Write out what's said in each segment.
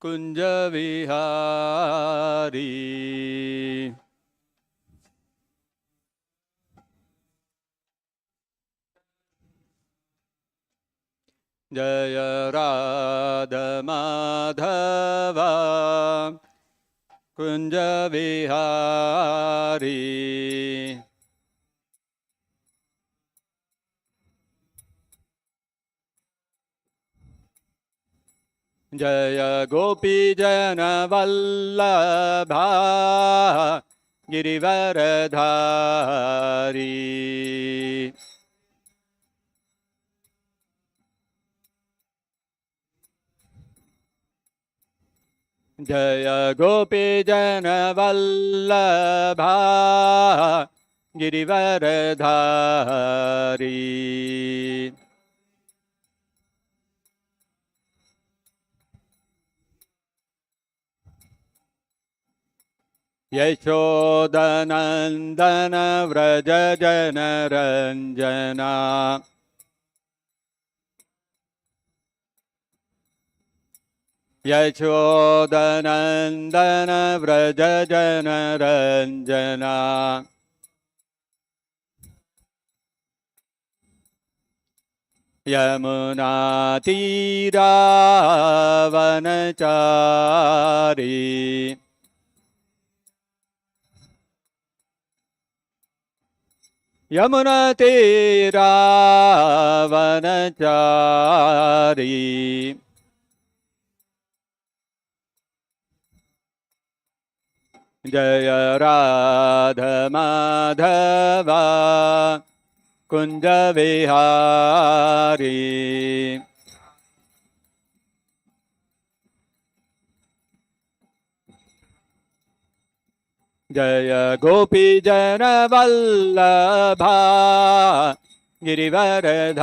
कुंज विहारी जय राधा माधव कुंज विहारी जय गोपी जन वल्लभा गिरिवरधारी जय गोपी जन वल्लभा गिरिवरधारी यशोदनंदन व्रज जन रंजना यशोदनंदन व्रज जन रंजना यमुना तीरा वनचारी यमुना तीरा वनचारी जय राधा माधव कुंज विहारी जय गोपी जन वल्लभा गिरिवरधारी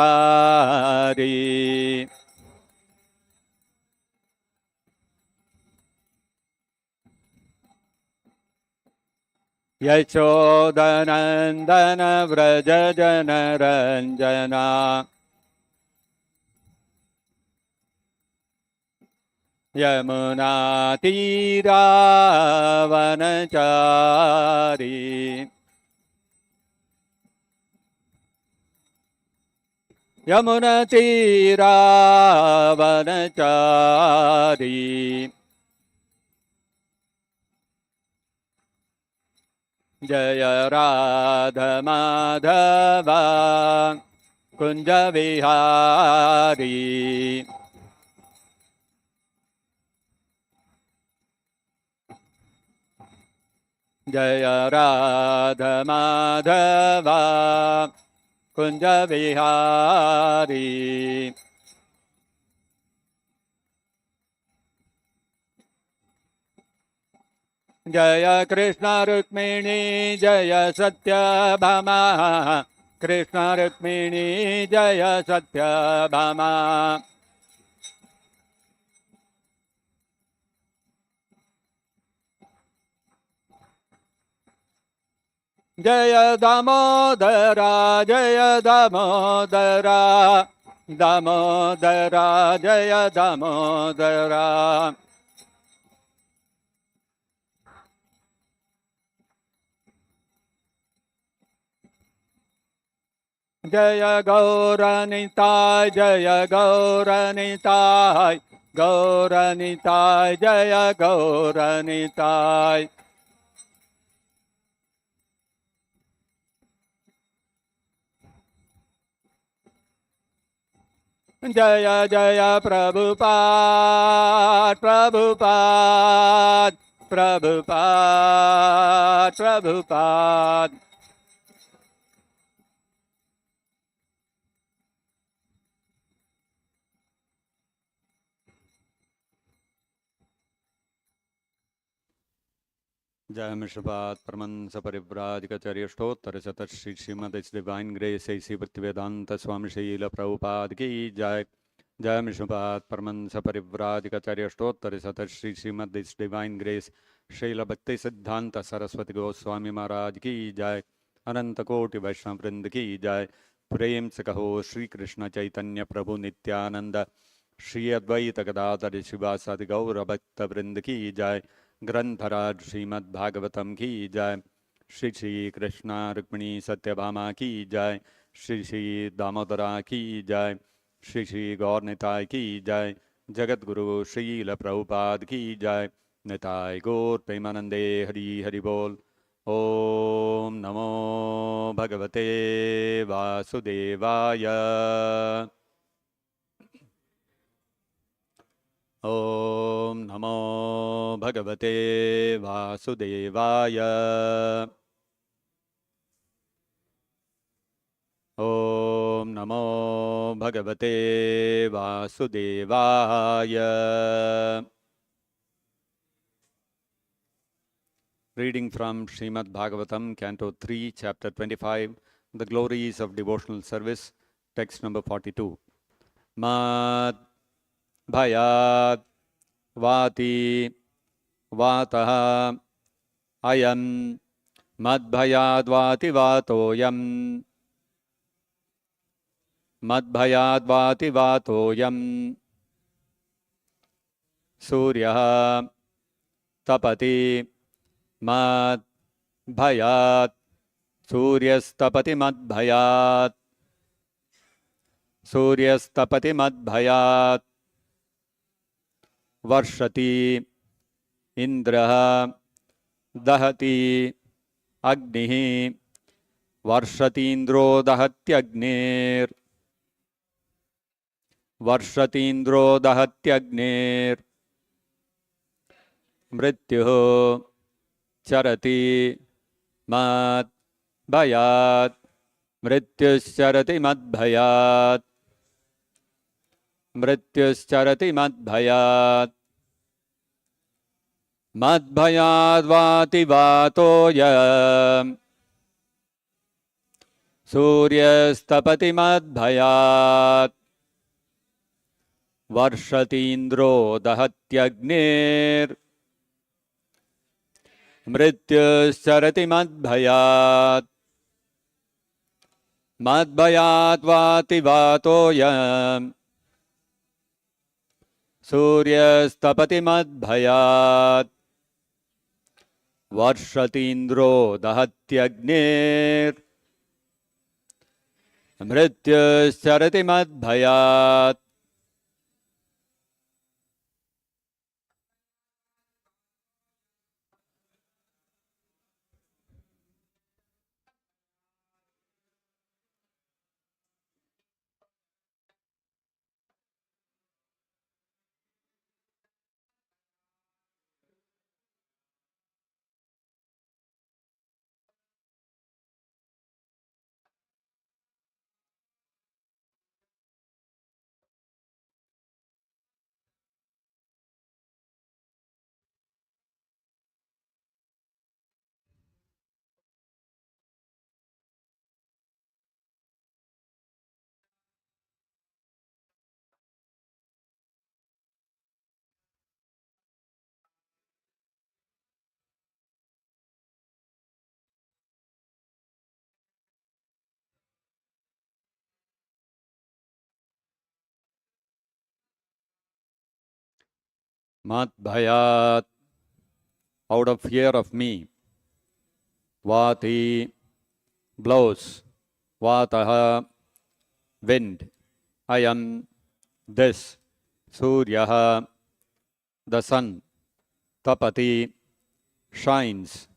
यशोदनंदन व्रज जन रंजना यमुना तीरा वनचारी यमुना तीरा वनचारी जय राधा माधव कुंज विहारी जय राधा माधव कुंज विहारी जय कृष्ण रुक्मिणी जय सत्यभामा कृष्ण रुक्मिणी जय सत्यभामा जय दामोदरा जय दामोदरा दामोदरा जय दामोदरा जय गौरनिताय जय गौरनिताय गौरनिताय जय गौरनिताय जय जय प्रभुपाद प्रभुपाद प्रभुपाद प्रभुपाद जय मिश्रपाद परमंस परिव्राजकाचार्यष्टोत्तर शत श्री श्रीमद डिवाइन ग्रेस ऐसी भक्तिवेदांत स्वामी शील प्रभुपाद की जय। जय मिश्रपाद परमंस परिव्राजकाचार्यष्टोत्तर शत श्री श्रीमद डिवाइन ग्रेस शील भक्ति सिद्धांत सरस्वती गोस्वामी महाराज की जय। अनंत कोटि वैष्णव वृंद की जय। प्रेम से कहो श्री कृष्ण चैतन्य प्रभु नित्यानंद श्री अद्वैत गदाधर शिवासादि गौर भक्त वृंद की जय। ग्रंथराज श्रीमद् भागवतम की जय। श्री श्री कृष्णा रुक्मिणी सत्यभामा की जय। श्री श्री दामोदरा की जय। श्री श्री गौर निताय की जय। जगत गुरु श्रील प्रभुपाद की जय। निताय गौर प्रेमानंदे हरि हरि बोल। ओम नमो भगवते वासुदेवाय। ओम नमो भगवते वासुदेवाय। ओम नमो भगवते वासुदेवाय। Reading from Srimad Bhagavatam, Canto 3, Chapter 25, The Glories of Devotional Service, text number 42. Mad Bhayat Vati Vataha Ayam Mad Bhayat Vati Vatoyam Mad Bhayat Vati Vatoyam Surya Tapati Mad Bhayat Suryastapati Mad Bhayat Suryastapati Mad Bhayat Varshati Indraha Dahati Agnihi Varshati Indro Dahati Agnir Varshati Indro Dahati Agnir Mrityuh Charati Mad Bhayat Mrityuscharati Mad Bhayat Mrityuscharati Mad Bhayat Mad Bhayat Vati Vatoya Suryastapati Mad Bhayat Varshati Indro Dahatyagnir Mrityuscharati Mad Bhayat Mad Bhayat Vati Vatoya Suryastapati Mad Bhayat Varshati Indro Dahatyagnir Mrityuscharati Mad Bhayat. Mat Bhayat, out of fear of me. Vati, blows. Vataha, wind. I am this. Suryaha, the sun. Tapati, shines.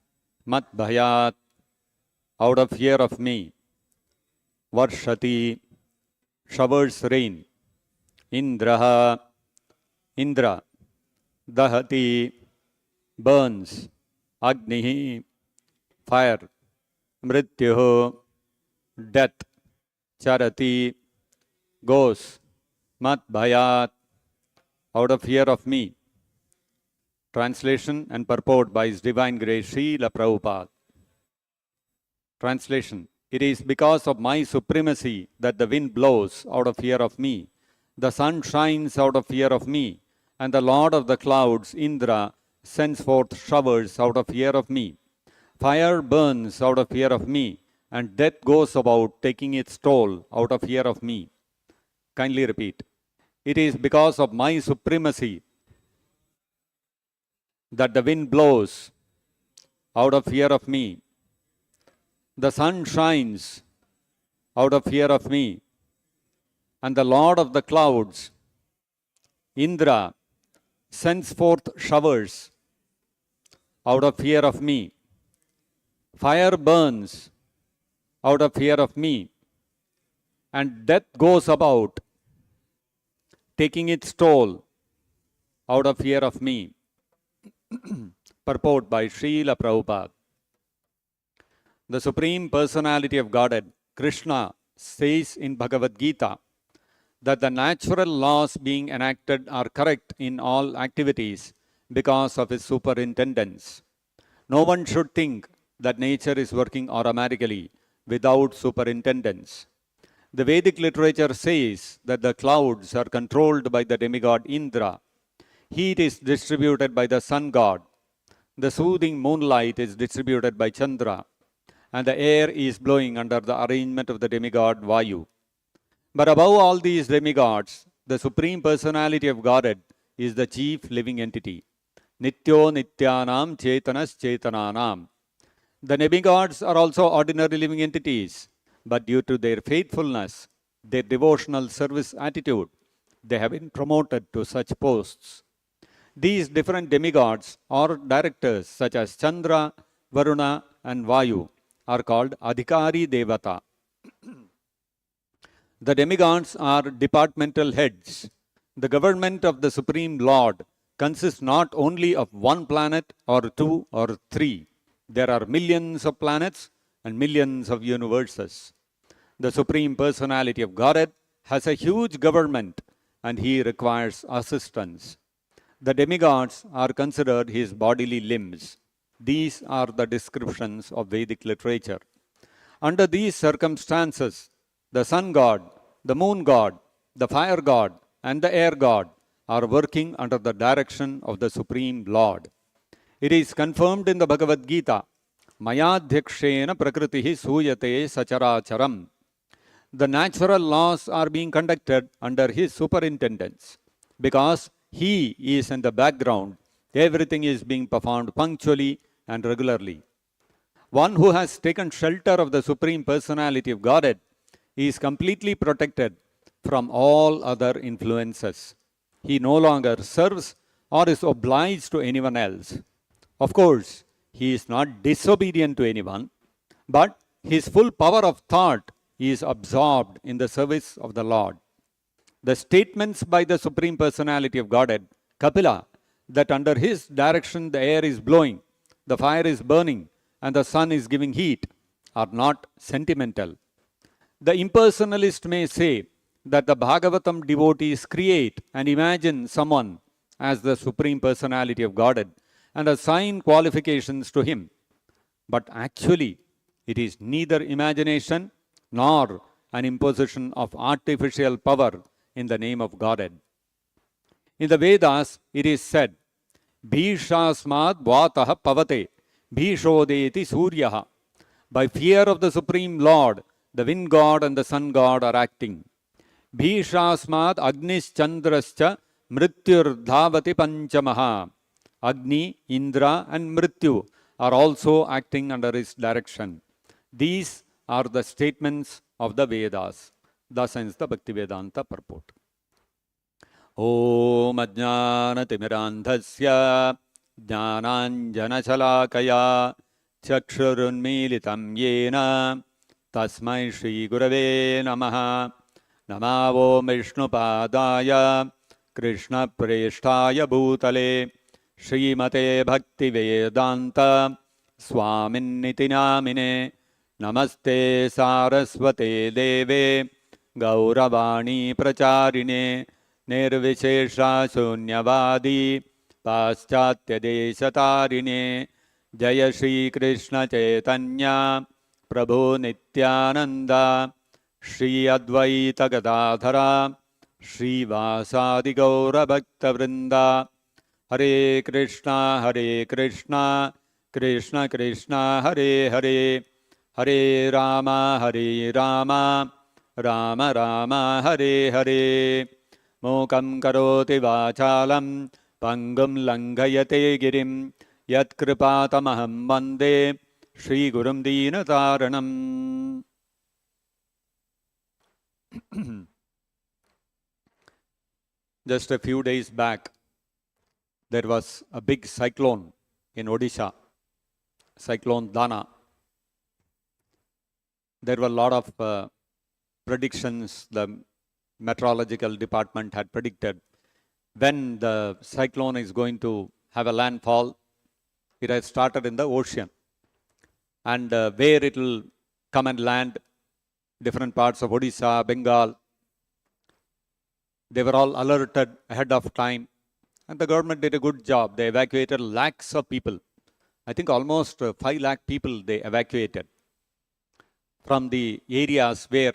Mat Bhayat, out of fear of me. Varshati, showers rain. Indraha, Indra. Dahati, burns. Agnihi, fire. Mrityuh, death. Charati, goes. Mat Bhayat, out of fear of me. Translation and purport by His Divine Grace Srila Prabhupada. Translation. It is because of my supremacy that the wind blows out of fear of me. The sun shines out of fear of me. And the Lord of the clouds, Indra, sends forth showers out of fear of me. Fire burns out of fear of me, and death goes about taking its toll out of fear of me. Kindly repeat. It is because of my supremacy that the wind blows out of fear of me. The sun shines out of fear of me. And the Lord of the clouds, Indra, sends forth showers out of fear of me. Fire burns out of fear of me. And death goes about, taking its toll out of fear of me. Purport by Srila Prabhupada. The Supreme Personality of Godhead, Krishna, says in Bhagavad Gita that the natural laws being enacted are correct in all activities because of his superintendence. No one should think that nature is working automatically without superintendence. The Vedic literature says that the clouds are controlled by the demigod Indra. Heat is distributed by the sun god. The soothing moonlight is distributed by Chandra. And the air is blowing under the arrangement of the demigod Vayu. But above all these demigods, the Supreme Personality of Godhead is the chief living entity. Nityo Nityanam Chetanas Chetananam. The demigods are also ordinary living entities, but due to their faithfulness, their devotional service attitude, they have been promoted to such posts. These different demigods or directors such as Chandra, Varuna and Vayu are called Adhikari Devata. The demigods are departmental heads. The government of the Supreme Lord consists not only of one planet or two or three. There are millions of planets and millions of universes. The Supreme Personality of Godhead has a huge government and he requires assistance. The demigods are considered his bodily limbs. These are the descriptions of Vedic literature. Under these circumstances, the sun god, the moon god, the fire god, and the air god are working under the direction of the Supreme Lord. It is confirmed in the Bhagavad Gita, Mayadhyakshena prakritihi suyate sacharacharam. The natural laws are being conducted under his superintendence. Because he is in the background, everything is being performed punctually and regularly. One who has taken shelter of the Supreme Personality of Godhead is completely protected from all other influences. He no longer serves or is obliged to anyone else. Of course, he is not disobedient to anyone, but his full power of thought is absorbed in the service of the Lord. The statements by the Supreme Personality of Godhead, Kapila, that under his direction the air is blowing, the fire is burning, and the sun is giving heat, are not sentimental. The impersonalist may say that the Bhagavatam devotees create and imagine someone as the Supreme Personality of Godhead and assign qualifications to him. But actually, it is neither imagination nor an imposition of artificial power in the name of Godhead. In the Vedas, it is said, Bhishasmad Vataha Pavate, Bhishodeti Suryaha. By fear of the Supreme Lord, the wind god and the sun god are acting. Bhishasmad Agnis Chandrascha Mrityur Dhavati Panchamaha. Agni, Indra and Mrityu are also acting under his direction. These are the statements of the Vedas. Thus ends the Bhaktivedanta purport. Om Ajnanatimirandhasya Jnananjanachalakaya Chakshurunmilitam Yena Tasmai Shri Gurave Namaha. Namavo Vishnupadaya Krishna Preshtaya Bhutale Srimate Bhaktivedanta Swaminiti Namine. Namaste Saraswate Deve Gauravani Pracharine Nirvishesha Shunyavadi Paschatya Deshatarine Jaya Shri Krishna Chaitanya Prabhu Nityananda Shri Advaita Gadadhara Shri Vasadi Gaura Bhakta Vrinda Hare Krishna Krishna Krishna Hare Hare Hare Rama Rama Rama Hare Hare. Mokam karoti vachalam pangam langhayate girim yat kripatamaham vande Shri Gurum Deenataranam. Just a few days back, there was a big cyclone in Odisha, Cyclone Dana. There were a lot of predictions the meteorological department had predicted. When the cyclone is going to have a landfall, it has started in the ocean. And where it will come and land, different parts of Odisha, Bengal, they were all alerted ahead of time. And the government did a good job. They evacuated lakhs of people. I think almost 5 lakh people they evacuated from the areas where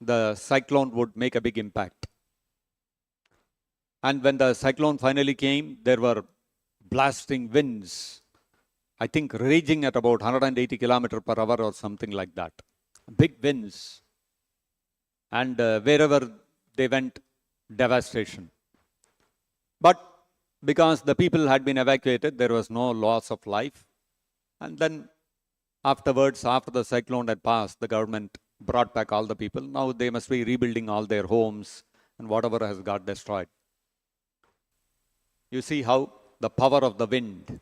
the cyclone would make a big impact. And when the cyclone finally came, there were blasting winds, I think raging at about 180 kilometers per hour or something like that. Big winds. And wherever they went, devastation. But because the people had been evacuated, there was no loss of life. And then afterwards, after the cyclone had passed, the government brought back all the people. Now they must be rebuilding all their homes and whatever has got destroyed. You see how the power of the wind,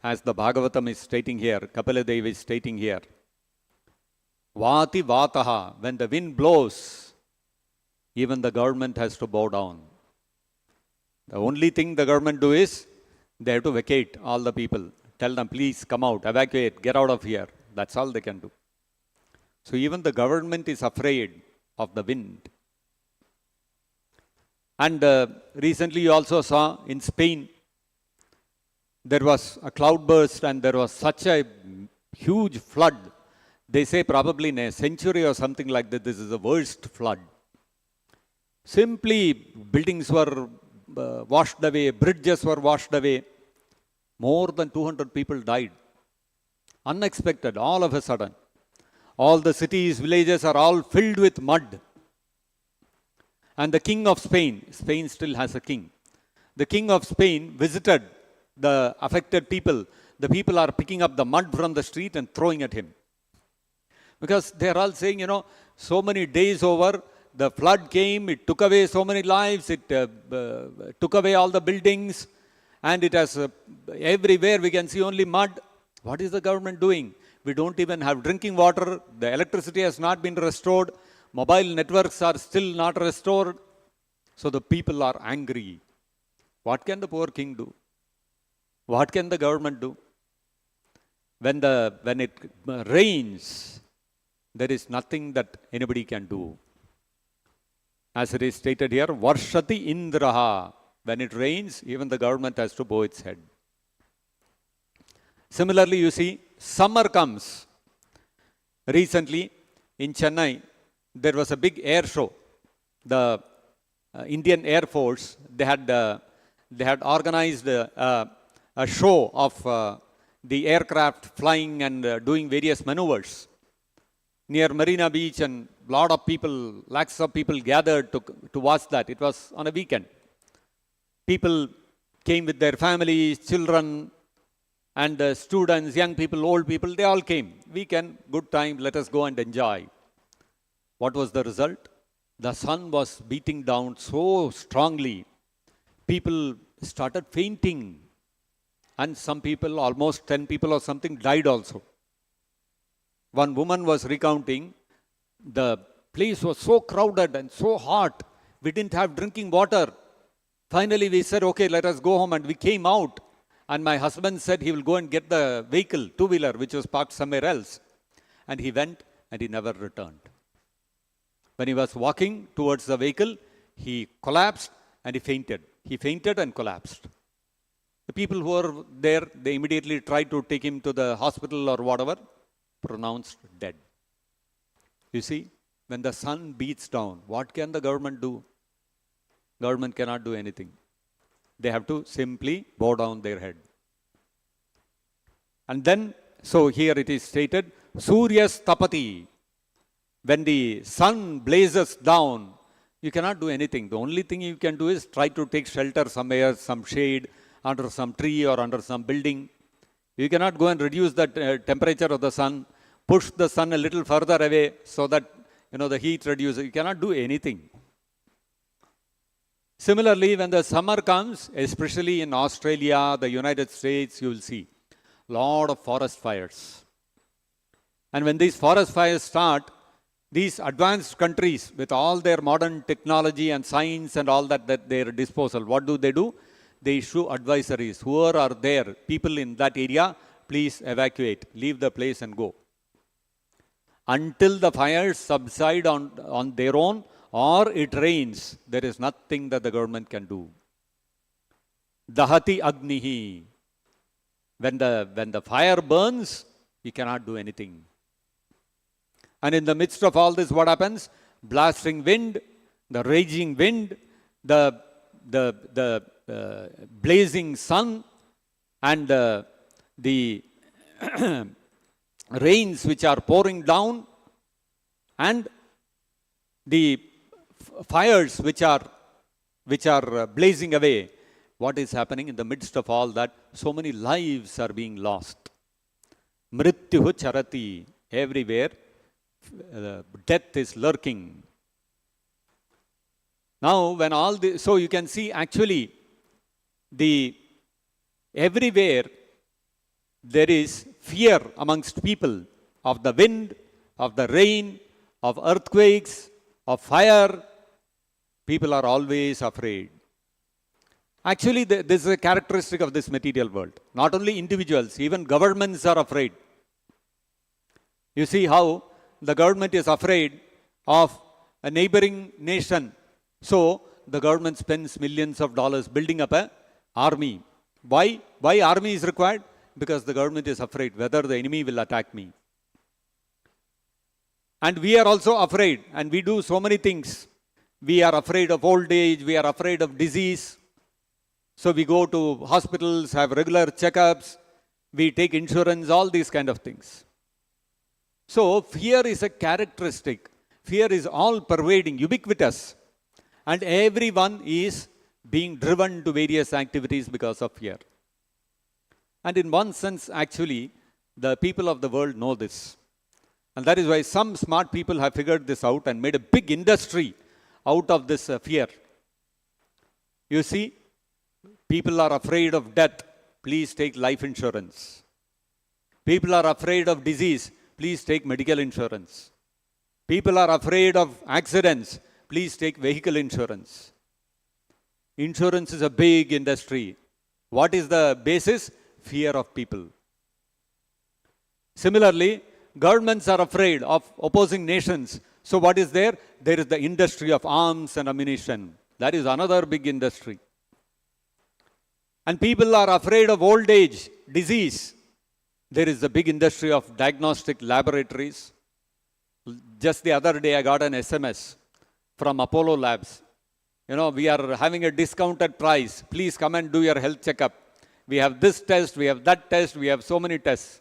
as the Bhagavatam is stating here, Kapila Dev is stating here, Vati Vataha, when the wind blows, even the government has to bow down. The only thing the government do is, they have to vacate all the people. Tell them, please come out, evacuate, get out of here. That's all they can do. So even the government is afraid of the wind. And recently you also saw in Spain, there was a cloudburst and there was such a huge flood. They say probably in a century or something like that, this is the worst flood. Simply buildings were washed away, bridges were washed away. More than 200 people died. Unexpected, all of a sudden. All the cities, villages are all filled with mud. And the king of Spain, Spain still has a king. The king of Spain visited the affected people. The people are picking up the mud from the street and throwing at him. Because they are all saying, so many days over, the flood came, it took away so many lives, it took away all the buildings, and it has, everywhere we can see only mud. What is the government doing? We don't even have drinking water, the electricity has not been restored, mobile networks are still not restored. So the people are angry. What can the poor king do? What can the government do? When it rains, there is nothing that anybody can do. As it is stated here, Varshati Indraha. When it rains, even the government has to bow its head. Similarly, you see, summer comes. Recently, in Chennai, there was a big air show. The Indian Air Force, they had organized a show of the aircraft flying and doing various maneuvers near Marina Beach, and lot of people, lakhs of people gathered to watch that. It was on a weekend. People came with their families, children, and students, young people, old people, they all came. Weekend, good time, let us go and enjoy. What was the result? The sun was beating down so strongly, people started fainting. And some people, almost 10 people or something, died also. One woman was recounting, the place was so crowded and so hot, we didn't have drinking water. Finally we said, okay, let us go home, and we came out. And my husband said he will go and get the vehicle, two-wheeler, which was parked somewhere else. And he went and he never returned. When he was walking towards the vehicle, he collapsed and he fainted. He fainted and collapsed. The people who were there, they immediately tried to take him to the hospital or whatever, pronounced dead. You see, when the sun beats down, what can the government do? Government cannot do anything. They have to simply bow down their head. And then, so here it is stated, Suryas Tapati. When the sun blazes down, You cannot do anything. The only thing you can do is try to take shelter somewhere, some shade, under some tree or under some building. You cannot go and reduce the temperature of the sun, push the sun a little further away so that the heat reduces. You cannot do anything. Similarly, when the summer comes, especially in Australia, the United States, you will see a lot of forest fires. And when these forest fires start, these advanced countries with all their modern technology and science and all that at their disposal, what do? They issue advisories. Whoever are there, people in that area, please evacuate, leave the place and go. Until the fires subside on their own or it rains, there is nothing that the government can do. Dahati agnihi. When the fire burns, you cannot do anything. And in the midst of all this, what happens? Blasting wind, the raging wind, the blazing sun, and the rains which are pouring down, and the fires which are blazing away. What is happening in the midst of all that? So many lives are being lost. Mrityuh charati. Everywhere, death is lurking. Now, when all this, so you can see actually, everywhere there is fear amongst people of the wind, of the rain, of earthquakes, of fire. People are always afraid. Actually, this is a characteristic of this material world. Not only individuals, even governments are afraid. You see how the government is afraid of a neighboring nation. So, the government spends millions of dollars building up an army. Why? Why army is required? Because the government is afraid whether the enemy will attack me. And we are also afraid, and we do so many things. We are afraid of old age, we are afraid of disease. So we go to hospitals, have regular checkups, we take insurance, all these kind of things. So fear is a characteristic. Fear is all pervading, ubiquitous. And everyone is being driven to various activities because of fear. And in one sense, actually, the people of the world know this. And that is why some smart people have figured this out and made a big industry out of this fear. You see, people are afraid of death. Please take life insurance. People are afraid of disease. Please take medical insurance. People are afraid of accidents. Please take vehicle insurance. Insurance is a big industry. What is the basis? Fear of people. Similarly, governments are afraid of opposing nations. So what is there? There is the industry of arms and ammunition. That is another big industry. And people are afraid of old age, disease. There is the big industry of diagnostic laboratories. Just the other day, I got an SMS from Apollo Labs. We are having a discounted price. Please come and do your health checkup. We have this test, we have that test, we have so many tests.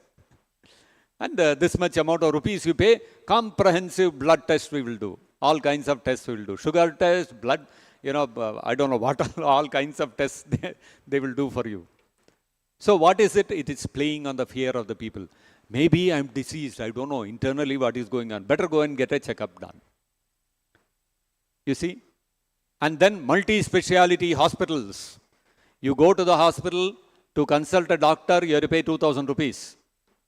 And this much amount of rupees you pay, comprehensive blood test we will do. All kinds of tests we will do. Sugar test, blood, I don't know what all kinds of tests they will do for you. So what is it? It is playing on the fear of the people. Maybe I'm diseased. I don't know internally what is going on. Better go and get a checkup done. You see? And then multi-speciality hospitals. You go to the hospital to consult a doctor, you have to pay 2,000 rupees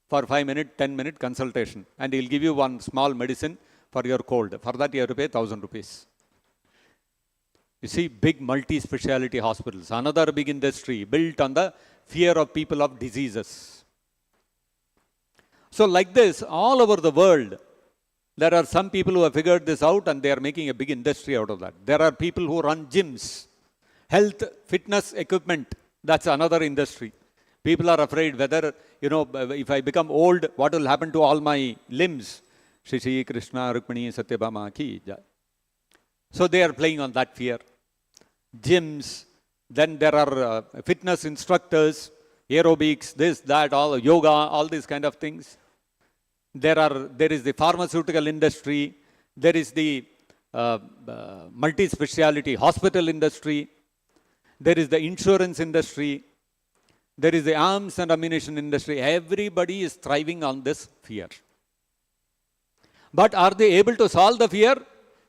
for 5-minute, 10-minute consultation. And he'll give you one small medicine for your cold. For that, you have to pay 1,000 rupees. You see, big multi-speciality hospitals. Another big industry built on the fear of people of diseases. So like this, all over the world, there are some people who have figured this out and they are making a big industry out of that. There are people who run gyms, health, fitness equipment. That's another industry. People are afraid whether, if I become old, what will happen to all my limbs? Shri Krishna, Rukmini, Satyabhama ki jai. So they are playing on that fear. Gyms, then there are fitness instructors, aerobics, this, that, all yoga, all these kind of things. There is the pharmaceutical industry. There is the multi-speciality hospital industry, there is the insurance industry, there is the arms and ammunition industry. Everybody is thriving on this fear. But are they able to solve the fear?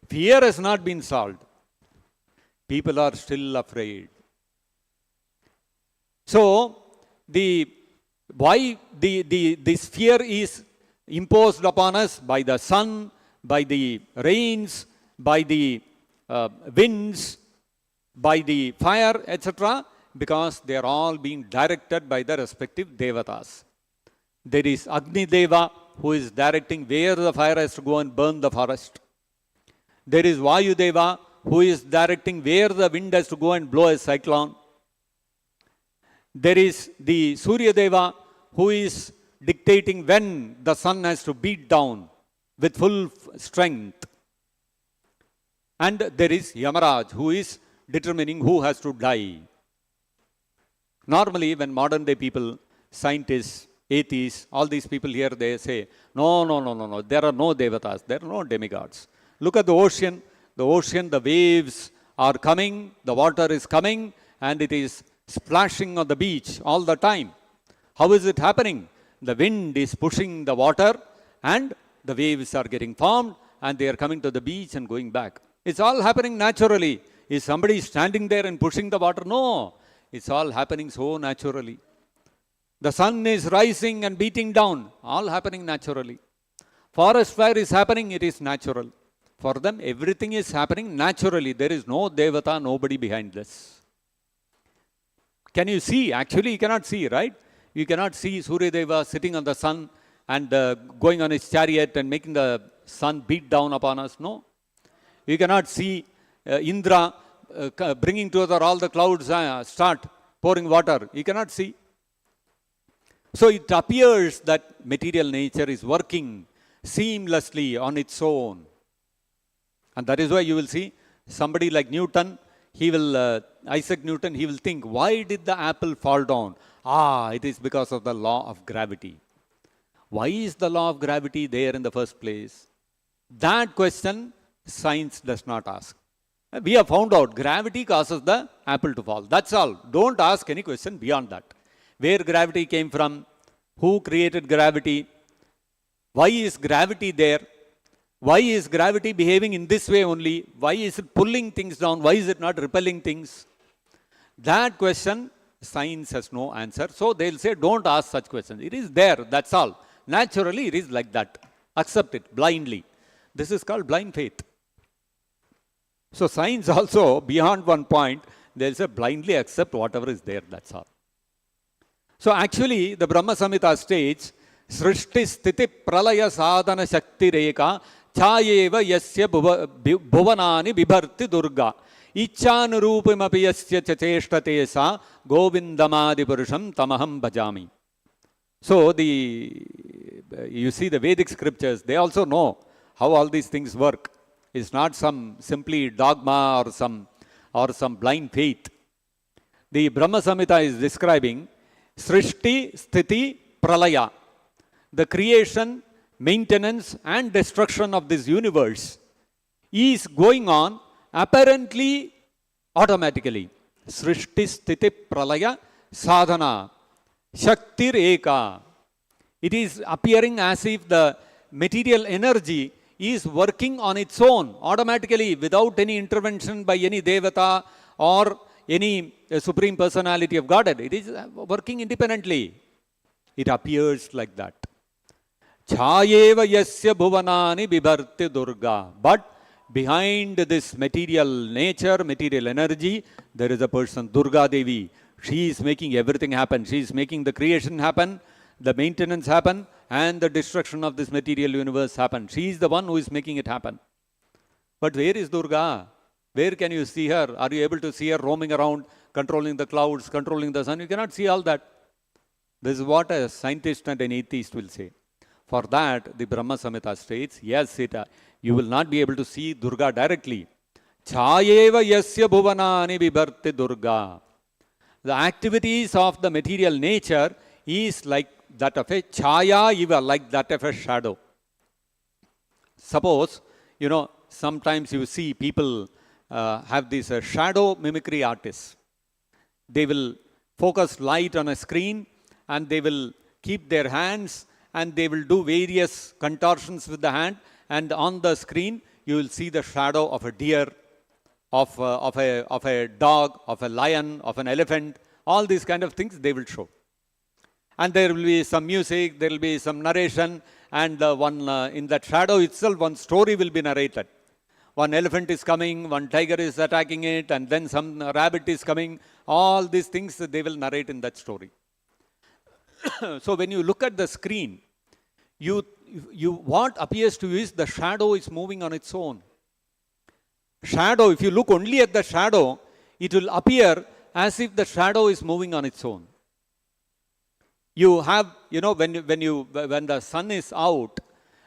Fear has not been solved. People are still afraid. So, this fear is imposed upon us by the sun, by the rains, by the winds, by the fire, etc., because they are all being directed by the respective devatas. There is Agni Deva, who is directing where the fire has to go and burn the forest. There is Vayu Deva, who is directing where the wind has to go and blow a cyclone. There is the Surya Deva, who is dictating when the sun has to beat down with full strength. And there is Yamaraj, who is determining who has to die. Normally, when modern day people, scientists, atheists, all these people here, they say, no, there are no devatas, there are no demigods. Look at the ocean, the waves are coming, the water is coming, and it is splashing on the beach all the time. How is it happening? The wind is pushing the water, and the waves are getting formed, and they are coming to the beach and going back. It's all happening naturally. Is somebody standing there and pushing the water? No. It's all happening so naturally. The sun is rising and beating down, all happening naturally. Forest fire is happening, it is natural. For them, everything is happening naturally. There is no devata, nobody behind this. Can you see? Actually, you cannot see, right? You cannot see Surya Deva sitting on the sun and going on his chariot and making the sun beat down upon us. No. You cannot see Indra bringing together all the clouds, start pouring water. You cannot see. So it appears that material nature is working seamlessly on its own. And that is why you will see somebody like Newton, Isaac Newton, he will think, why did the apple fall down? It is because of the law of gravity. Why is the law of gravity there in the first place? That question science does not ask. We have found out gravity causes the apple to fall. That's all. Don't ask any question beyond that. Where gravity came from? Who created gravity? Why is gravity there? Why is gravity behaving in this way only? Why is it pulling things down? Why is it not repelling things? That question, science has no answer. So they'll say, don't ask such questions. It is there, that's all. Naturally, it is like that. Accept it blindly. This is called blind faith. So science also, beyond one point, they'll say blindly accept whatever is there, that's all. So actually, the Brahma Samhita states, Srishti Sthiti Pralaya Sadhana Shakti Reka Chayeva Yasya Bhuvanani Bibharti Durga Ichchanurupimapi Yasya Chacheshtate Sa Govindamadi Purusham Tamaham Bhajami. So you see the Vedic scriptures, they also know how all these things work. It's not some simply dogma or some blind faith. The Brahma Samhita is describing Srishti, Sthiti, Pralaya, the creation, maintenance and destruction of this universe is going on apparently automatically. Srishti, Sthiti, Pralaya, Sadhana, Shaktir Eka. It is appearing as if the material energy is working on its own automatically without any intervention by any devata or any supreme personality of Godhead. It is working independently. It appears like that. Chayeva yasya bhuvanani bibharti durga. But behind this material nature, material energy, there is a person, Durga Devi. She is making everything happen. She is making the creation happen, the maintenance happen, and the destruction of this material universe happen. She is the one who is making it happen. But where is Durga? Where can you see her? Are you able to see her roaming around, controlling the clouds, controlling the sun? You cannot see all that. This is what a scientist and an atheist will say. For that, the Brahma Samhita states, yes, you will not be able to see Durga directly. Chayeva yasya bhuvanani bibharti Durga. The activities of the material nature is like that of a chaya, even like that of a shadow. Suppose, sometimes you see people have these shadow mimicry artists. They will focus light on a screen and they will keep their hands and they will do various contortions with the hand, and on the screen you will see the shadow of a deer, of a dog, of a lion, of an elephant. All these kind of things they will show. And there will be some music, there will be some narration, and in that shadow itself, one story will be narrated. One elephant is coming, one tiger is attacking it, and then some rabbit is coming. All these things they will narrate in that story. So when you look at the screen, what appears to you is the shadow is moving on its own. Shadow, if you look only at the shadow, it will appear as if the shadow is moving on its own. You have, when the sun is out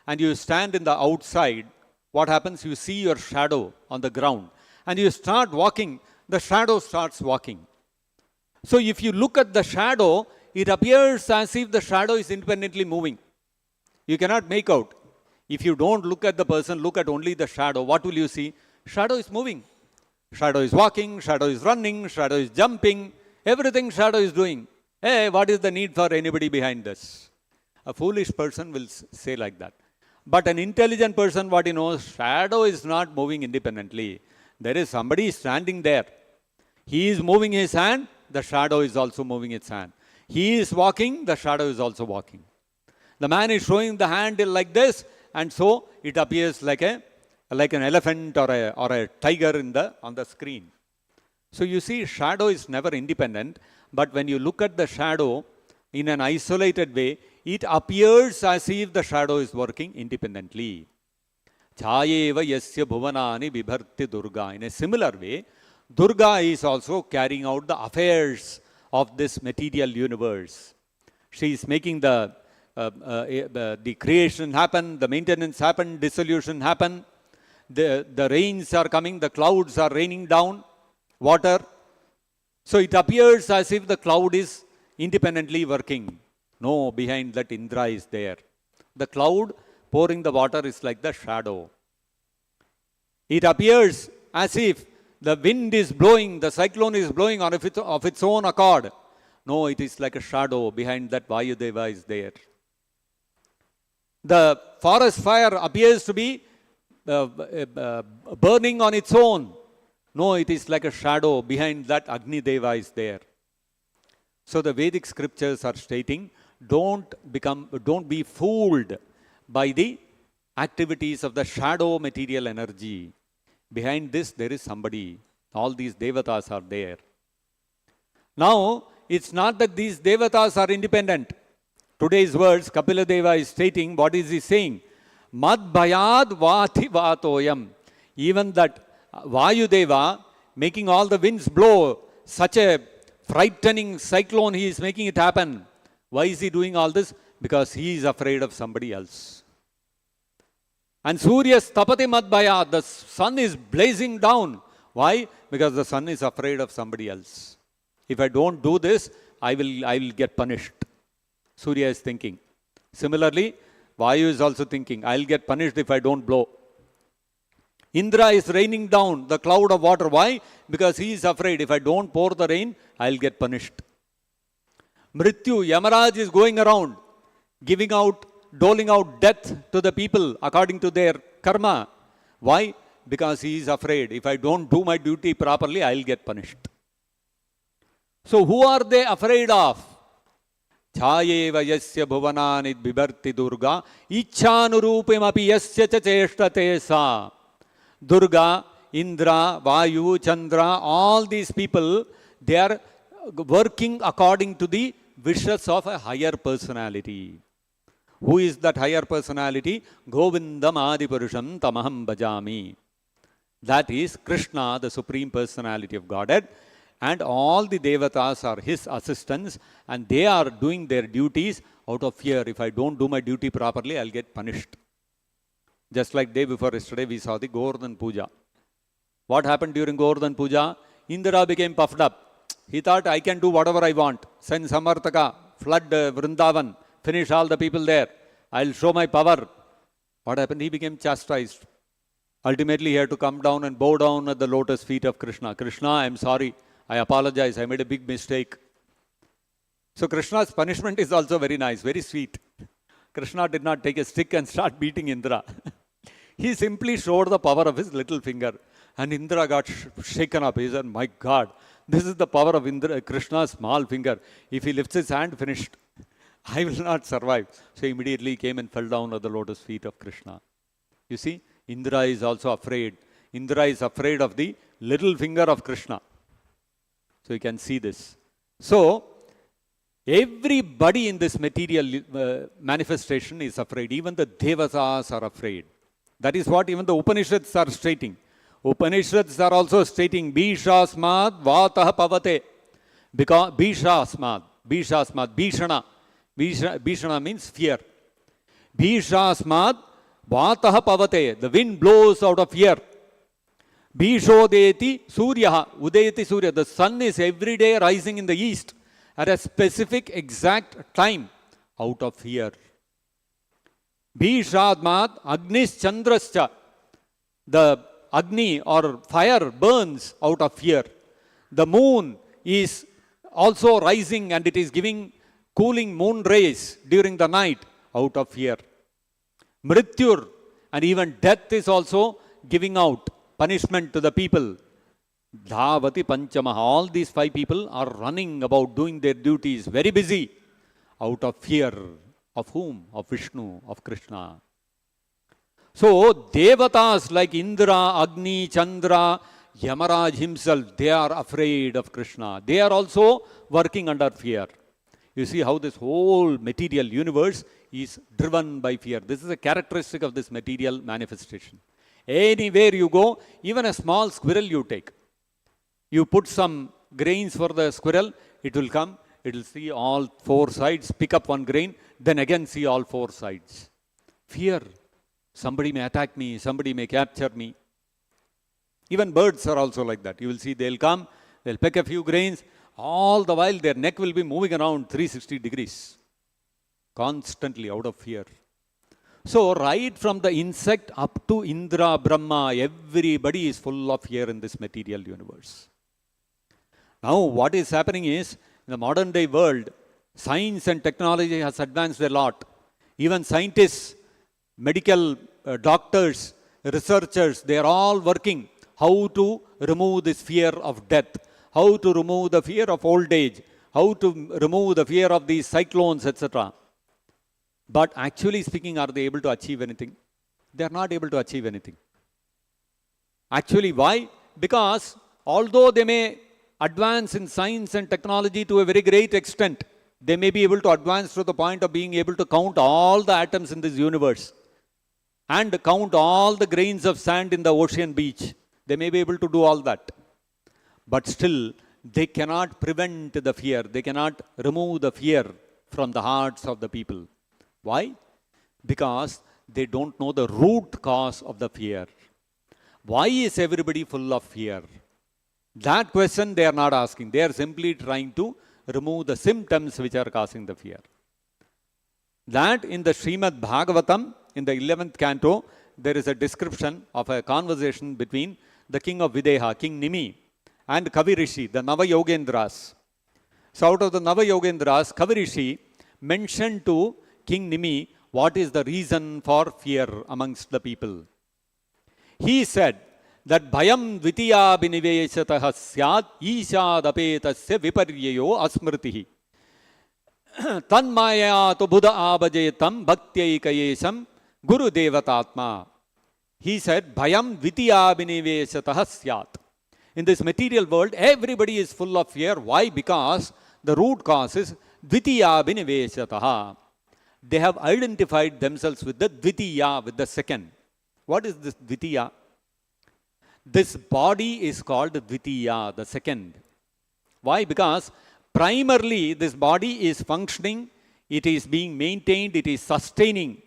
and you stand in the outside, what happens? You see your shadow on the ground and you start walking, the shadow starts walking. So if you look at the shadow, it appears as if the shadow is independently moving. You cannot make out. If you don't look at the person, look at only the shadow, what will you see? Shadow is moving. Shadow is walking, shadow is running, shadow is jumping, everything shadow is doing. Hey, what is the need for anybody behind this? A foolish person will say like that. But an intelligent person, what he knows, shadow is not moving independently. There is somebody standing there. He is moving his hand, the shadow is also moving its hand. He is walking, the shadow is also walking. The man is showing the hand like this, and so it appears like an elephant or a tiger on the screen. So you see, shadow is never independent, but when you look at the shadow in an isolated way, it appears as if the shadow is working independently. Chayeva yasya bhuvanani vibharti Durga. In a similar way, Durga is also carrying out the affairs of this material universe. She is making the creation happen, the maintenance happen, dissolution happen. The rains are coming, the clouds are raining down water. So it appears as if the cloud is independently working. No, behind that Indra is there. The cloud pouring the water is like the shadow. It appears as if the wind is blowing, the cyclone is blowing of its own accord. No, it is like a shadow. Behind that Vayudeva is there. The forest fire appears to be burning on its own. No, it is like a shadow. Behind that Agni Deva is there. So the Vedic scriptures are stating, don't be fooled by the activities of the shadow material energy. Behind this there is somebody. All these devatas are there. Now, it's not that these devatas are independent. Today's words, Kapila Deva is stating, what is he saying? Mad bhayad vati vatoyam. Even that Vayudeva, making all the winds blow, such a frightening cyclone, he is making it happen. Why is he doing all this? Because he is afraid of somebody else. And Surya stapati mad bhayad, the sun is blazing down. Why? Because the sun is afraid of somebody else. If I don't do this, I will get punished. Surya is thinking. Similarly, Vayu is also thinking, I'll get punished if I don't blow. Indra is raining down the cloud of water. Why? Because he is afraid, if I don't pour the rain, I'll get punished. Mrityu, Yamaraj is going around, doling out death to the people according to their karma. Why? Because he is afraid, if I don't do my duty properly, I'll get punished. So who are they afraid of? Chayeva yasya bhuvanani bibharti Durga ichhanurupim api yasya cha cheshtate sa. Durga, Indra, Vayu, Chandra, all these people, they are working according to the wishes of a higher personality. Who is that higher personality? Govindam Adipurusham Tamaham Bhajami. That is Krishna, the Supreme Personality of Godhead. And all the devatas are his assistants, and they are doing their duties out of fear. If I don't do my duty properly, I'll get punished. Just like day before yesterday, we saw the Govardhan Puja. What happened during Govardhan Puja? Indra became puffed up. He thought, I can do whatever I want. Send Samartaka, flood Vrindavan, finish all the people there. I'll show my power. What happened? He became chastised. Ultimately, he had to come down and bow down at the lotus feet of Krishna. Krishna, I'm sorry. I apologize. I made a big mistake. So Krishna's punishment is also very nice, very sweet. Krishna did not take a stick and start beating Indra. He simply showed the power of his little finger. And Indra got shaken up. He said, my God, this is the power of Krishna's small finger. If he lifts his hand, finished. I will not survive. So immediately he came and fell down at the lotus feet of Krishna. You see, Indra is also afraid. Indra is afraid of the little finger of Krishna. So you can see this. So, everybody in this material manifestation is afraid. Even the Devatas are afraid. That is what even the Upanishads are stating. Upanishads are also stating, Bhishasmad Vatah Pavate. Because Bhishasmad, Bhishana. Bhishana means fear. Bhishasmad Vatah Pavate. The wind blows out of fear. Bhishodeti Surya. Udayati Surya. The sun is every day rising in the east at a specific exact time out of fear. Bhishadmad Agnis Chandrascha. The Agni or fire burns out of fear. The moon is also rising and it is giving cooling moon rays during the night out of fear. Mrityur, and even death is also giving out punishment to the people. Dhavati Panchamaha. All these 5 people are running about doing their duties, very busy, out of fear. Of whom? Of Vishnu, of Krishna. So, Devatas like Indra, Agni, Chandra, Yamaraj himself, they are afraid of Krishna. They are also working under fear. You see how this whole material universe is driven by fear. This is a characteristic of this material manifestation. Anywhere you go, even a small squirrel you take. You put some grains for the squirrel, it will come, it will see all 4 sides, pick up one grain, then again see all 4 sides. Fear. Somebody may attack me, somebody may capture me. Even birds are also like that. You will see they'll come, they'll pick a few grains, all the while their neck will be moving around 360 degrees. Constantly out of fear. So right from the insect up to Indra, Brahma, everybody is full of fear in this material universe. Now what is happening is, in the modern day world, science and technology has advanced a lot. Even scientists, medical doctors, researchers, they are all working how to remove this fear of death, how to remove the fear of old age, how to remove the fear of these cyclones, etc. But actually speaking, are they able to achieve anything? They are not able to achieve anything. Actually, why? Because although they may advance in science and technology to a very great extent, they may be able to advance to the point of being able to count all the atoms in this universe and count all the grains of sand in the ocean beach. They may be able to do all that. But still, they cannot prevent the fear. They cannot remove the fear from the hearts of the people. Why? Because they don't know the root cause of the fear. Why is everybody full of fear? That question they are not asking. They are simply trying to remove the symptoms which are causing the fear. That in the Srimad Bhagavatam, in the 11th canto, there is a description of a conversation between the king of Videha, King Nimi, and Kavi Rishi, the Nava Yogendras. So out of the Nava Yogendras, Kavi Rishi mentioned to King Nimi what is the reason for fear amongst the people. He said that Bhayam Dvitiya Biniveshatah Syat Ishad Apetasya Viparyayo Asmritihi Tanmaya to Buddha Abajetam Bhaktyayikayesam Guru Devatatma. He said Bhayam Dvitiya Biniveshatah Syat. In this material world, everybody is full of fear. Why? Because the root cause is Dvitiya Biniveshatah. They have identified themselves with the Dvitiya, with the second. What is this Dvitiya? This body is called Dvitiya, the second. Why? Because primarily this body is functioning, it is being maintained, it is sustaining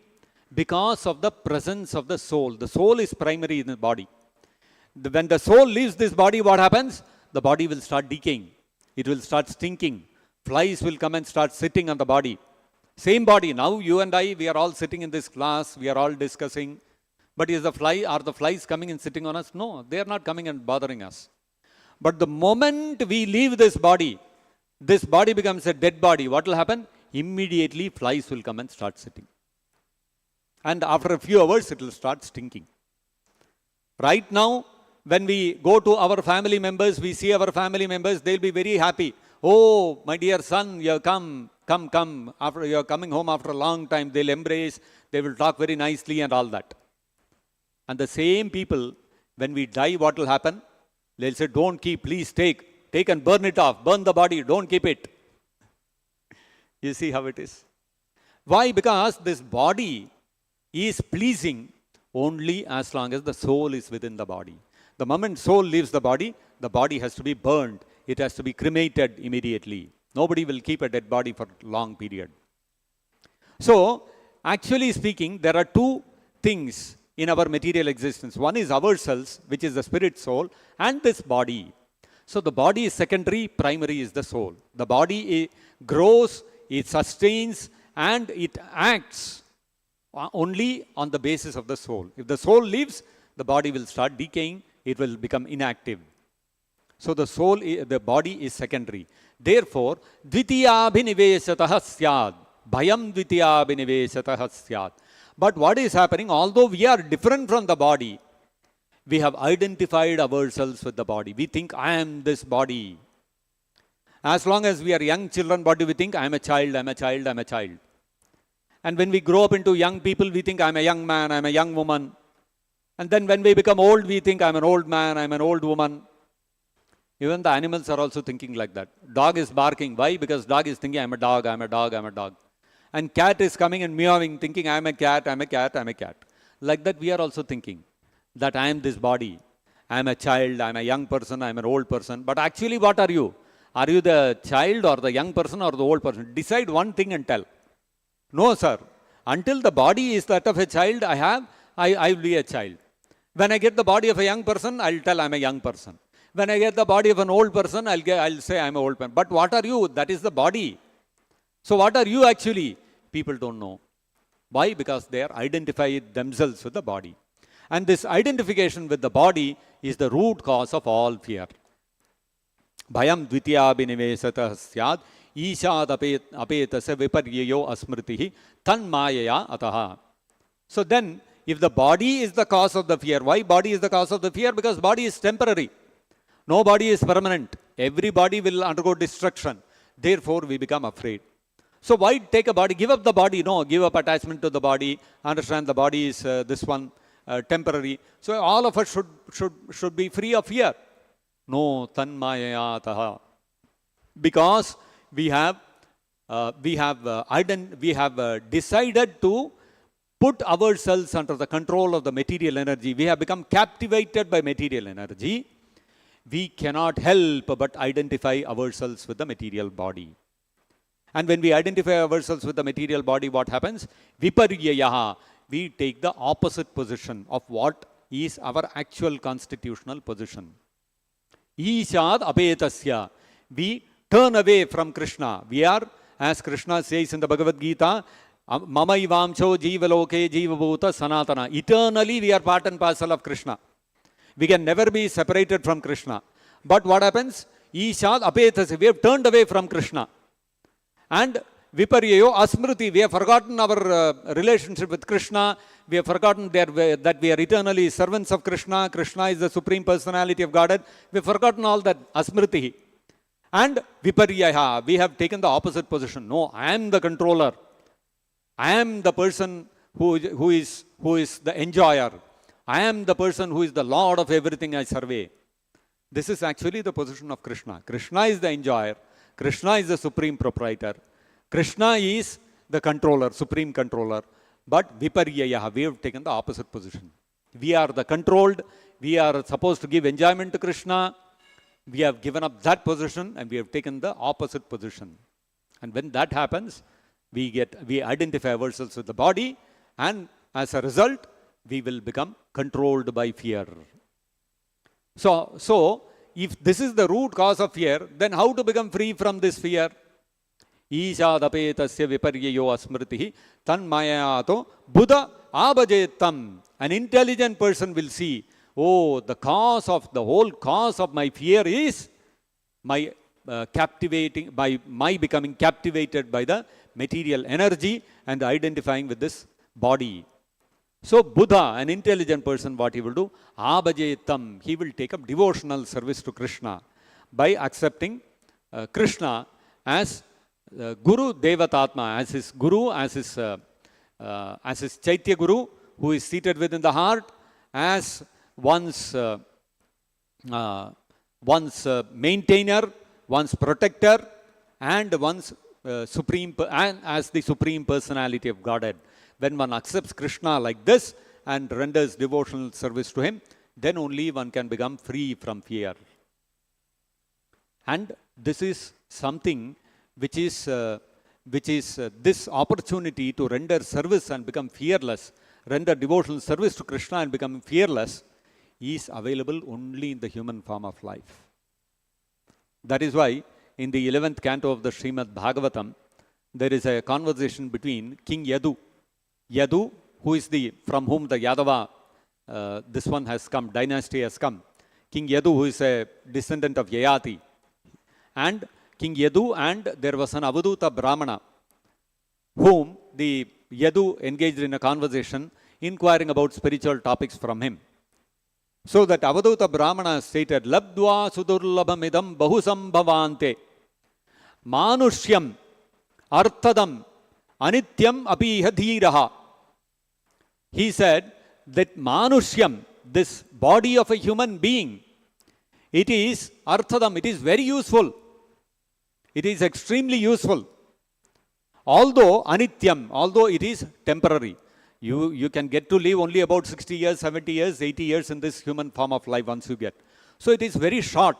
because of the presence of the soul. The soul is primary in the body. When the soul leaves this body, what happens? The body will start decaying. It will start stinking. Flies will come and start sitting on the body. Same body. Now you and I, we are all sitting in this class, we are all discussing. But are the flies coming and sitting on us? No, they are not coming and bothering us. But the moment we leave this body becomes a dead body. What will happen? Immediately flies will come and start sitting. And after a few hours, it will start stinking. Right now, when we go to our family members, we see our family members, they'll be very happy. Oh, my dear son, you have come. After you are coming home after a long time, they'll embrace, they will talk very nicely and all that. And the same people, when we die, what will happen? They'll say, don't keep, please take and burn it off, burn the body, don't keep it. You see how it is? Why? Because this body is pleasing only as long as the soul is within the body. The moment soul leaves the body has to be burned. It has to be cremated immediately. Nobody will keep a dead body for a long period. So, actually speaking, there are two things in our material existence. One is ourselves, which is the spirit soul, and this body. So, the body is secondary, primary is the soul. The body grows, it sustains, and it acts only on the basis of the soul. If the soul leaves, the body will start decaying, it will become inactive. So the body is secondary. Therefore, dvitiyabhinivesataha syad. Bhayam dvitiyabhinivesataha syad. But what is happening? Although we are different from the body, we have identified ourselves with the body. We think, I am this body. As long as we are young children, what do we think? I am a child, I am a child, I am a child. And when we grow up into young people, we think, I am a young man, I am a young woman. And then when we become old, we think, I am an old man, I am an old woman. Even the animals are also thinking like that. Dog is barking. Why? Because dog is thinking, I am a dog, I am a dog, I am a dog. And cat is coming and meowing, thinking, I am a cat, I am a cat, I am a cat. Like that, we are also thinking that I am this body. I am a child, I am a young person, I am an old person. But actually, what are you? Are you the child or the young person or the old person? Decide one thing and tell. No, sir. Until the body is that of a child I will be a child. When I get the body of a young person, I'll tell I'm a young person. When I get the body of an old person, I'll say I'm an old person. But what are you? That is the body. So what are you actually? People don't know. Why? Because they are identified themselves with the body. And this identification with the body is the root cause of all fear. Bhayam dvitiyabhinivesatah syad ishad apetasa viparyayo asmritihi tanmayaya ataha. So then, if the body is the cause of the fear, why body is the cause of the fear? Because body is temporary. No body is permanent. Every body will undergo destruction. Therefore, we become afraid. So why take a body? Give up the body. No, give up attachment to the body. Understand the body is this one, temporary. So all of us should be free of fear. No, tanmayayataha. Because we have decided to put ourselves under the control of the material energy. We have become captivated by material energy. We cannot help but identify ourselves with the material body. And when we identify ourselves with the material body, what happens? Viparyayaha. We take the opposite position of what is our actual constitutional position. Ishad apetasya. We turn away from Krishna. We are, as Krishna says in the Bhagavad Gita, Mama ivamcho jivaloke jivabhuta sanatana. Eternally we are part and parcel of Krishna. We can never be separated from Krishna. But what happens? Ishad apetasya. We have turned away from Krishna. And viparyayo asmriti. We have forgotten our relationship with Krishna. We have forgotten that we are eternally servants of Krishna. Krishna is the Supreme Personality of Godhead. We have forgotten all that. Asmriti. And viparyaha. We have taken the opposite position. No, I am the controller. I am the person who is the enjoyer. I am the person who is the Lord of everything I survey. This is actually the position of Krishna. Krishna is the enjoyer. Krishna is the supreme proprietor. Krishna is the controller, supreme controller. But viparyayaha, we have taken the opposite position. We are the controlled. We are supposed to give enjoyment to Krishna. We have given up that position and we have taken the opposite position. And when that happens, we identify ourselves with the body, and as a result, we will become controlled by fear. So if this is the root cause of fear, then how to become free from this fear? Ishadapetasya viparyayo asmritihi tanmayato buddha abhajetam. an intelligent person will see, oh, the whole cause of my fear is my my becoming captivated by the material energy and identifying with this body. So Buddha, an intelligent person, what he will do? Abhajetam, he will take up devotional service to Krishna by accepting Krishna as Guru Devatatma, as his Guru, as his Chaitya Guru, who is seated within the heart, as one's maintainer, one's protector, and one's as the supreme personality of Godhead. When one accepts Krishna like this and renders devotional service to him, then only one can become free from fear. And this is something which is this opportunity to render service and become fearless, render devotional service to Krishna and become fearless, is available only in the human form of life. That is why in the 11th canto of the Srimad Bhagavatam, there is a conversation between King Yadu, who is from whom the Yadava, this one has come, dynasty has come. King Yadu, who is a descendant of Yayati. And King Yadu, and there was an Avaduta Brahmana, whom the Yadu engaged in a conversation, inquiring about spiritual topics from him. So that Avaduta Brahmana stated, Labdva sudurlabhamidam bahusambhavante manushyam arthadam anityam apiha dhiraha. He said that manushyam, this body of a human being, it is arthadam, it is very useful. It is extremely useful. Although anityam, although it is temporary. You can get to live only about 60 years, 70 years, 80 years in this human form of life once you get. So it is very short.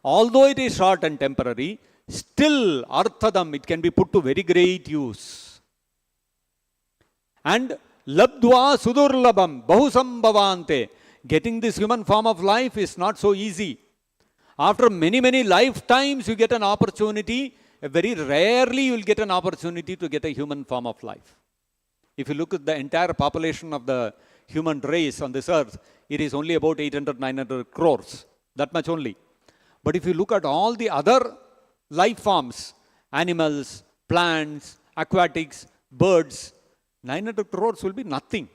Although it is short and temporary, still arthadam, it can be put to very great use. And labdva sudurlabham bahusambhavante, getting this human form of life is not so easy. After many, many lifetimes, you get an opportunity. Very rarely you will get an opportunity to get a human form of life. If you look at the entire population of the human race on this earth, it is only about 800-900 crores. That much only. But if you look at all the other life forms, animals, plants, aquatics, birds, 900 crores will be nothing.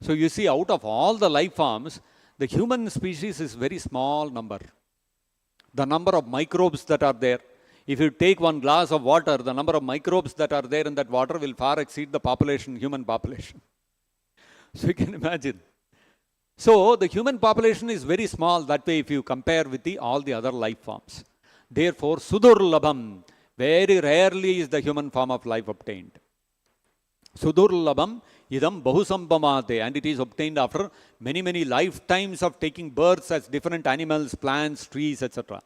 So you see, out of all the life forms, the human species is very small number. The number of microbes that are there, if you take one glass of water, the number of microbes that are there in that water will far exceed the population, human population. So you can imagine. So the human population is very small that way if you compare with all the other life forms. Therefore, sudurlabham, very rarely is the human form of life obtained. Sudurlabham idam bahusambhamate, and it is obtained after many, many lifetimes of taking births as different animals, plants, trees, etc.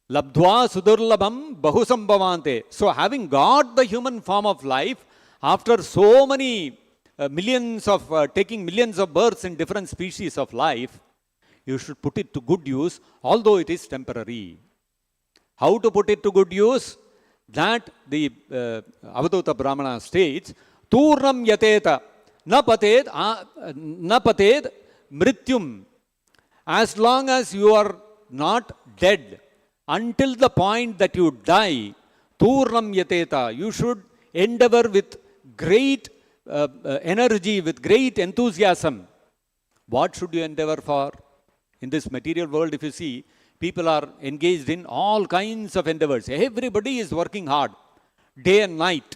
Labdva sudurlabham bahusambhavante. So having got the human form of life, after so many taking millions of births in different species of life, you should put it to good use, although it is temporary. How to put it to good use? That the Avaduta Brahmana states, Turnam yateta na pated mrityum. As long as you are not dead, until the point that you die, Turnam yateta, you should endeavor with great energy, with great enthusiasm. What should you endeavor for? In this material world, if you see, people are engaged in all kinds of endeavors. Everybody is working hard, day and night.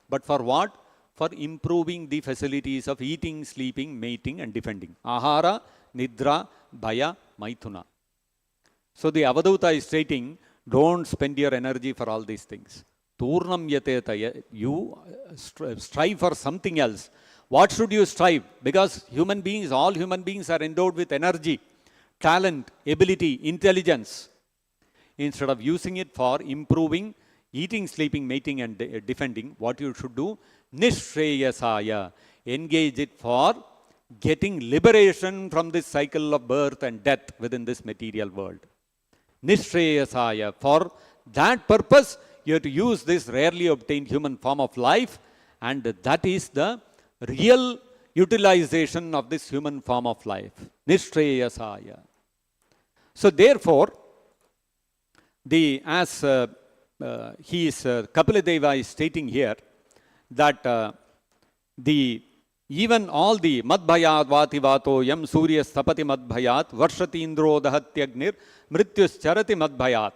But for what? For improving the facilities of eating, sleeping, mating and defending. Ahara, Nidra, Bhaya, Maithuna. So the Avaduta is stating, don't spend your energy for all these things. Turnam yateta, you strive for something else. What should you strive? Because all human beings are endowed with energy, talent, ability, intelligence. Instead of using it for improving, eating, sleeping, mating and defending, what you should do? Nishreyasaya. Engage it for getting liberation from this cycle of birth and death within this material world. Nishreyasaya. For that purpose, you have to use this rarely obtained human form of life, and that is the real utilization of this human form of life. Nishreyasaya. So therefore, Kapiladeva is stating here that even all the madbhayat vati vato yam surya stapati madbhayat varshati indro dahatyagnir mrityus charati madbhayat.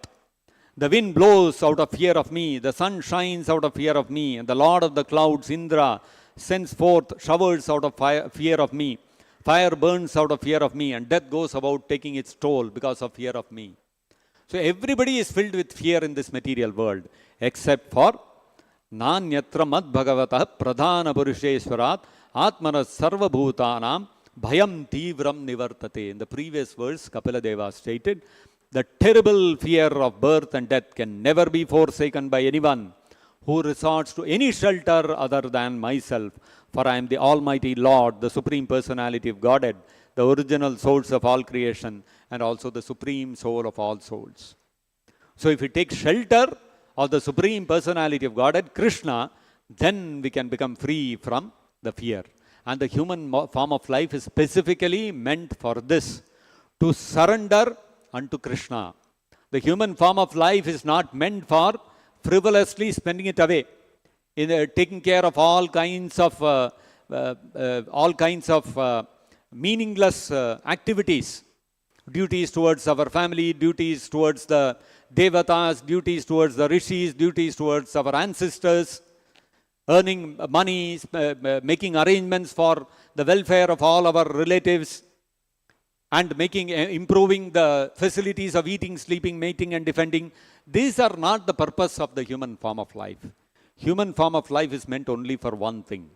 The wind blows out of fear of me, the sun shines out of fear of me, and the Lord of the clouds, Indra, sends forth showers out of fear of me. Fire burns out of fear of me, and death goes about taking its toll because of fear of me. So everybody is filled with fear in this material world, except for Nanyatra Mad Bhagavatah Pradhana Purusheswarat Atmana Sarva Bhutanam Bhayam Tivram Nivartate. In the previous verse, Kapiladeva stated, the terrible fear of birth and death can never be forsaken by anyone who resorts to any shelter other than myself. For I am the Almighty Lord, the Supreme Personality of Godhead, the original source of all creation, and also the Supreme Soul of all souls. So if we take shelter of the Supreme Personality of Godhead, Krishna, then we can become free from the fear. And the human form of life is specifically meant for this, to surrender unto Krishna. The human form of life is not meant for frivolously spending it away, in taking care of all kinds of meaningless activities, duties towards our family, duties towards the devatas, duties towards the rishis, duties towards our ancestors, earning money, making arrangements for the welfare of all our relatives, and improving the facilities of eating, sleeping, mating, and defending. These are not the purpose of the human form of life. Human form of life is meant only for one thing,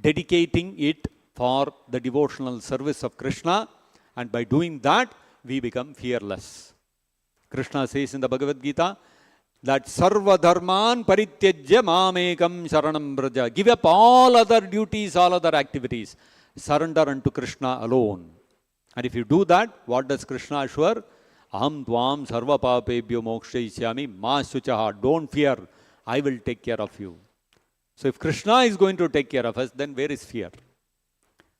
dedicating it for the devotional service of Krishna, and by doing that, we become fearless. Krishna says in the Bhagavad Gita that Sarva Dharman Parityajya Mamekam Sharanam Braja. Give up all other duties, all other activities. Surrender unto Krishna alone. And if you do that, what does Krishna assure? Aham Dvam Sarva Papebhyo Mokshayishyami Ma Shuchaha. Don't fear, I will take care of you. So if Krishna is going to take care of us, then where is fear?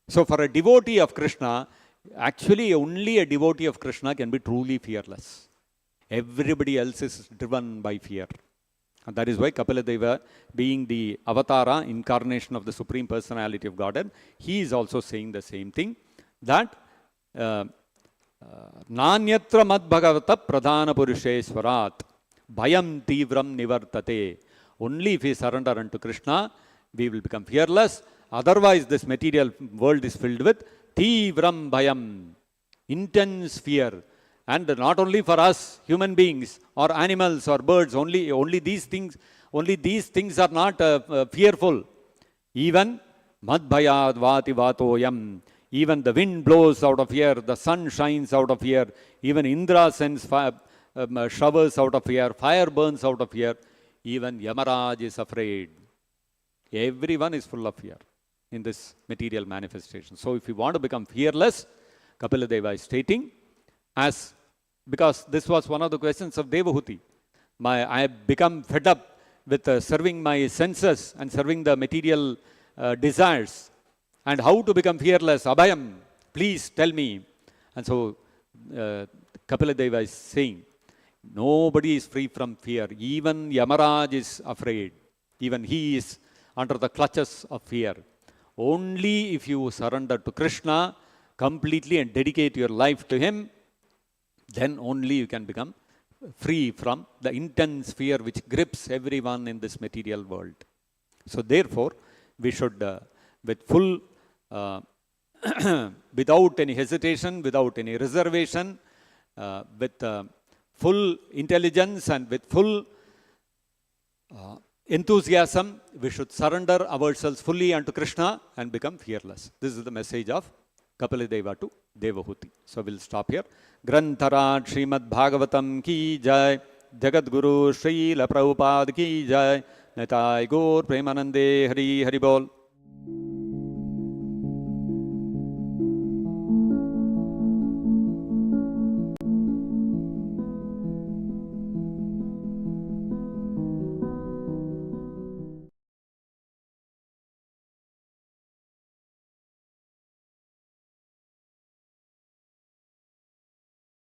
So for a devotee of Krishna, actually only a devotee of Krishna can be truly fearless. Everybody else is driven by fear. And that is why Kapiladeva, being the avatara, incarnation of the Supreme Personality of Godhead, he is also saying the same thing, that Nanyatra Mad Bhagavata Pradhana Purusheswarat Bhayam Tivram Nivartate. Only if we surrender unto Krishna, we will become fearless. Otherwise, this material world is filled with Tivram Bhayam, intense fear. And not only for us, human beings, or animals, or birds, only these things are not fearful. Even Madbhayad Vati Vatoyam, even the wind blows out of here, the sun shines out of here, even Indra sends showers out of here, fire burns out of here, even Yamaraj is afraid. Everyone is full of fear in this material manifestation. So if you want to become fearless, Kapiladeva is stating, because this was one of the questions of Devahuti. I have become fed up with serving my senses and serving the material desires. And how to become fearless? Abhayam, please tell me. And so Kapiladeva is saying, nobody is free from fear. Even Yamaraj is afraid. Even he is under the clutches of fear. Only if you surrender to Krishna completely and dedicate your life to him, then only you can become free from the intense fear which grips everyone in this material world. So therefore, we should, with full, without any hesitation, without any reservation, with full intelligence and with full enthusiasm, we should surrender ourselves fully unto Krishna and become fearless. This is the message of Kapiladeva to Devahuti. So we'll stop here. Grantharat Srimad Bhagavatam ki jai, Jagat Guru Srila Prabhupada ki jai, Nitai Gaur Premanande Hari Hari Bol.